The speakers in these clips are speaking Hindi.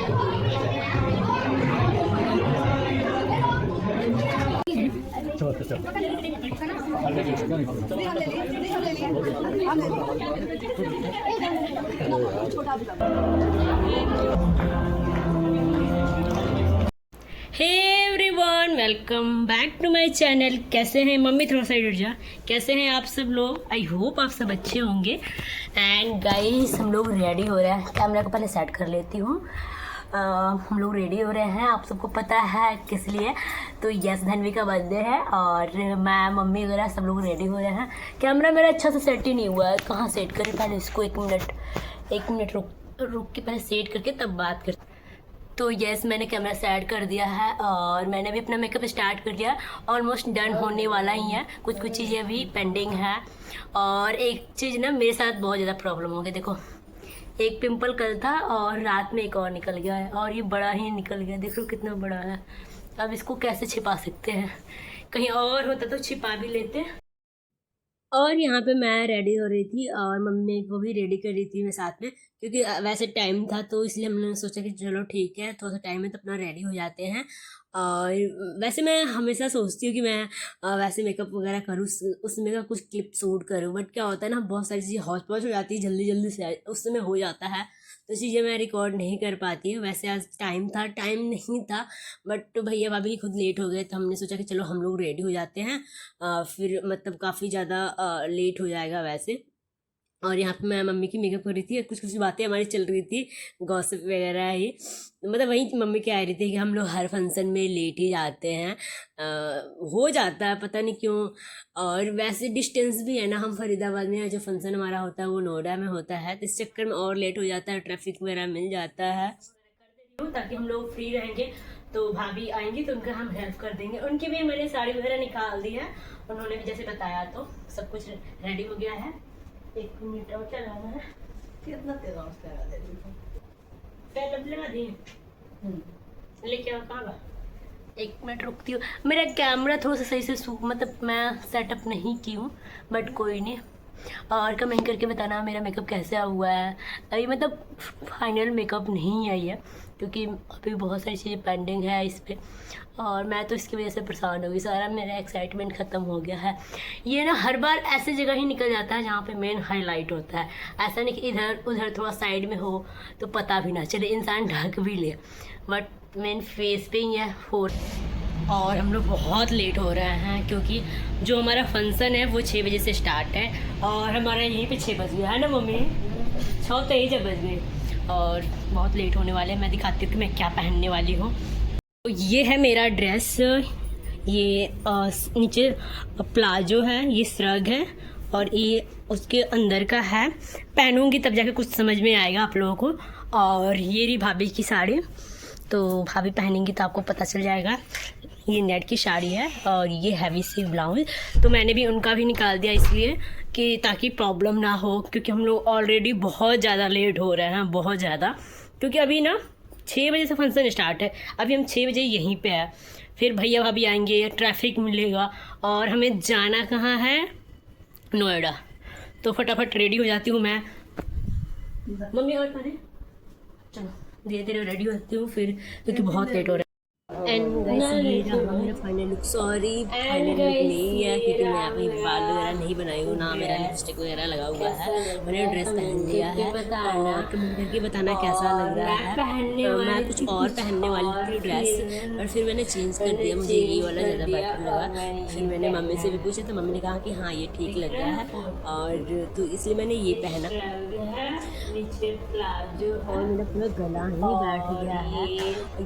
Hey everyone, welcome back to my channel. कैसे हैं मम्मी, थोड़ा साइड हट जा। कैसे हैं आप सब लोग? आई होप आप सब अच्छे होंगे। एंड गाइस, हम लोग रेडी हो रहे हैं। कैमरा को पहले सेट कर लेती हूँ। हम लोग रेडी हो रहे हैं, आप सबको पता है किस लिए। तो यस, धनवी का बर्थडे है और मैं, मम्मी वगैरह सब लोग रेडी हो रहे हैं। कैमरा मेरा अच्छा से सेट ही नहीं हुआ है, कहाँ सेट करें? पहले इसको एक मिनट रुक के पहले सेट करके तब बात करते। तो यस, मैंने कैमरा सेट कर दिया है और मैंने भी अपना मेकअप स्टार्ट कर दिया। ऑलमोस्ट डन होने वाला ही है, कुछ चीज़ें अभी पेंडिंग है। और एक चीज़ ना, मेरे साथ बहुत ज़्यादा प्रॉब्लम हो गई। देखो, एक पिंपल कल था और रात में एक और निकल गया है, और ये बड़ा ही निकल गया। देख लो कितना बड़ा है। अब इसको कैसे छिपा सकते हैं? कहीं और होता तो छिपा भी लेते। और यहाँ पे मैं रेडी हो रही थी और मम्मी को भी रेडी कर रही थी मैं साथ में, क्योंकि वैसे टाइम था तो इसलिए हमने सोचा कि चलो ठीक है, थोड़ा सा टाइम है तो अपना रेडी हो जाते हैं। और वैसे मैं हमेशा सोचती हूँ कि मैं वैसे मेकअप वगैरह करूँ, उसमें का कुछ क्लिप शूट करूँ, बट क्या होता है ना, बहुत सारी चीज़ें हौच पौच हो जाती है, जल्दी जल्दी से उस समय हो जाता है, तो चीज़ें मैं रिकॉर्ड नहीं कर पाती हूँ। वैसे आज टाइम नहीं था, बट भैया भाभी खुद लेट हो गए तो हमने सोचा कि चलो हम लोग रेडी हो जाते हैं। फिर मतलब काफ़ी ज़्यादा लेट हो जाएगा वैसे। और यहाँ पे मैं मम्मी की मेकअप कर रही थी, कुछ बातें हमारी चल रही थी, गॉसिप वगैरह ही। मतलब वही मम्मी कह रही थी कि हम लोग हर फंक्शन में लेट ही जाते हैं, हो जाता है पता नहीं क्यों। और वैसे डिस्टेंस भी है ना, हम फरीदाबाद में, जो फंक्शन हमारा होता है वो नोएडा में होता है, तो इस चक्कर में और लेट हो जाता है, ट्रैफिक वगैरह मिल जाता है। ताकि हम लोग फ्री रहेंगे तो भाभी आएंगी तो उनका हम हेल्प कर देंगे। उनकी भी मैंने साड़ी वगैरह निकाल दी है, उन्होंने भी जैसे बताया, तो सब कुछ रेडी हो गया है। एक मिनट और चलाना है। कितना तेज लगा दी लेके आओ। कहाँ बा? एक मिनट रुकती हूँ। मेरा कैमरा थोड़ा सा सही से मतलब मैं सेटअप नहीं की हूँ, बट कोई नहीं। और कमेंट करके बताना मेरा मेकअप कैसा हुआ है। अभी मतलब फाइनल मेकअप नहीं आई है, क्योंकि अभी बहुत सारी चीज़ें पेंडिंग है इस पर, और मैं तो इसकी वजह से परेशान हो गई। सारा मेरा एक्साइटमेंट ख़त्म हो गया है। ये ना हर बार ऐसे जगह ही निकल जाता है जहाँ पे मेन हाईलाइट होता है। ऐसा नहीं कि इधर उधर थोड़ा साइड में हो तो पता भी ना चले, इंसान ढक भी ले, बट मेन फेस पे ही है। और हम लोग बहुत लेट हो रहे हैं, क्योंकि जो हमारा फंक्शन है वो 6 बजे से स्टार्ट है और हमारा यहीं पे 6 बज गया है ना मम्मी, 6:23 बज गए और बहुत लेट होने वाले हैं। मैं दिखाती हूँ कि मैं क्या पहनने वाली हूँ। तो ये है मेरा ड्रेस, ये नीचे प्लाजो है, ये श्रग है और ये उसके अंदर का है। पहनूंगी तब जाके कुछ समझ में आएगा आप लोगों को। और ये रही भाभी की साड़ी, तो भाभी पहनेंगी तो आपको पता चल जाएगा। ये नेट की साड़ी है और ये हैवी सी ब्लाउज, तो मैंने भी उनका भी निकाल दिया इसलिए कि ताकि प्रॉब्लम ना हो, क्योंकि हम लोग ऑलरेडी बहुत ज़्यादा लेट हो रहे हैं, बहुत ज़्यादा। क्योंकि अभी ना 6 बजे से फंक्शन स्टार्ट है, अभी हम 6 बजे यहीं पे है, फिर भैया भाभी आएंगे, ट्रैफिक मिलेगा और हमें जाना कहाँ है? नोएडा। तो फटाफट रेडी हो जाती हूँ मैं। मम्मी और करें, चलो धीरे धीरे रेडी होती हूँ फिर, क्योंकि बहुत लेट हो रहा है। एंड गाइस, ये रहा मेरा final look. Sorry final look नहीं है, क्योंकि मैं अभी बाल वगैरह नहीं बनाई हूँ, ना मेरा लिपस्टिक वगैरह लगा हुआ है। मैंने ड्रेस पहन लिया है और कमेंट करके बताना कैसा लग रहा है। मैं कुछ और पहनने वाली थी ड्रेस, और फिर मैंने चेंज कर दिया, मुझे ये वाला ज़्यादा बेटर लगा। फिर मैंने मम्मी से भी पूछा तो मम्मी ने कहा कि हाँ ये ठीक लग रहा है, और तो इसलिए मैंने ये पहना। नीचे प्लाजो और मेरा पूरा गला ही बैठ गया है।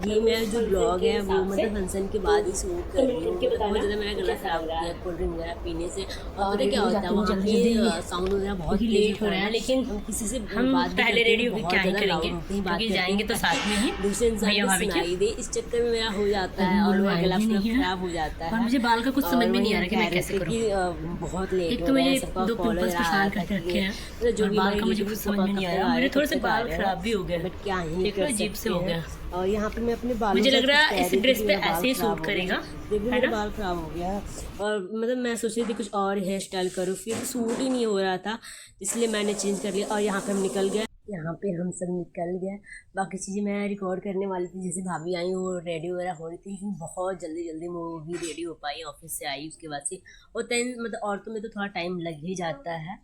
ये मेरा जो ब्लॉग है वो मतलब फंक्शन के बाद ही शूट कर रही हूँ, बहुत ज़्यादा मेरा गला खराब हो गया कोल्ड ड्रिंक वगैरह पीने से। और पता क्या होता है, वहाँ पे साउंड वगैरह बहुत लेट हो रहा है, लेकिन हम किसी से हम पहले रेडी होकर क्या ही करेंगे, क्योंकि जाएंगे तो साथ में ही दूसरे इंसान को सुनाई दे, इस चक्कर में मेरा हो जाता है और मेरा गला खराब हो जाता है। और मुझे बाल का कुछ समझ में नहीं आ रहा कि मैं कैसे करूँ, बहुत लेट हो रहा है, सबका पिंपल्स परेशान करके रखे हैं, जो बाल का मुझे कुछ समझ में नहीं आया। मेरे थोड़े से बाल खराब भी हो गए, बट क्या ही अजीब से हो गया। और यहाँ पे मैं अपने बाल, मुझे लग रहा है इस ड्रेस पे ऐसे ही सूट करेगा, मेरे बाल खराब हो गया है। और मतलब मैं सोच रही थी कुछ और हेयर स्टाइल करूँ, फिर सूट ही नहीं हो रहा था, इसलिए मैंने चेंज कर लिया। और यहाँ पे हम निकल गए, यहाँ पे हम सब निकल गए। बाकी चीज़ें मैं रिकॉर्ड करने वाली थी, जैसे भाभी आई वो रेडी वगैरह हो रही थी, लेकिन बहुत जल्दी जल्दी वो भी रेडी हो पाई, ऑफिस से आई उसके बाद से। और तैन मतलब औरतों में तो थोड़ा टाइम लग ही जाता है।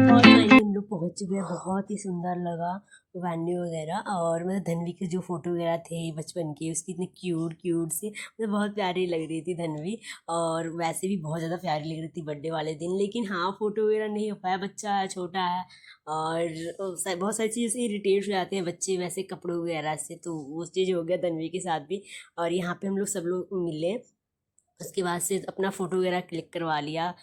और फाइनली हम लोग पहुंच चुके हैं। बहुत ही सुंदर लगा वेन्यू वगैरह, और मतलब धनवी के जो फोटो वगैरह थे बचपन के, उसकी इतनी क्यूट क्यूट सी, मतलब बहुत प्यारी लग रही थी धनवी। और वैसे भी बहुत ज़्यादा प्यारी लग रही थी बर्थडे वाले दिन, लेकिन हाँ फोटो वगैरह नहीं हो पाया, बच्चा है छोटा है, और बहुत सारी चीज़ें से इरिटेट हो जाते हैं बच्चे वैसे कपड़ों वगैरह से, तो वो चीज़ हो गया धनवी के साथ भी। और यहाँ पे हम लोग सब लोग मिले, उसके बाद से अपना फ़ोटो वगैरह क्लिक करवा लिया।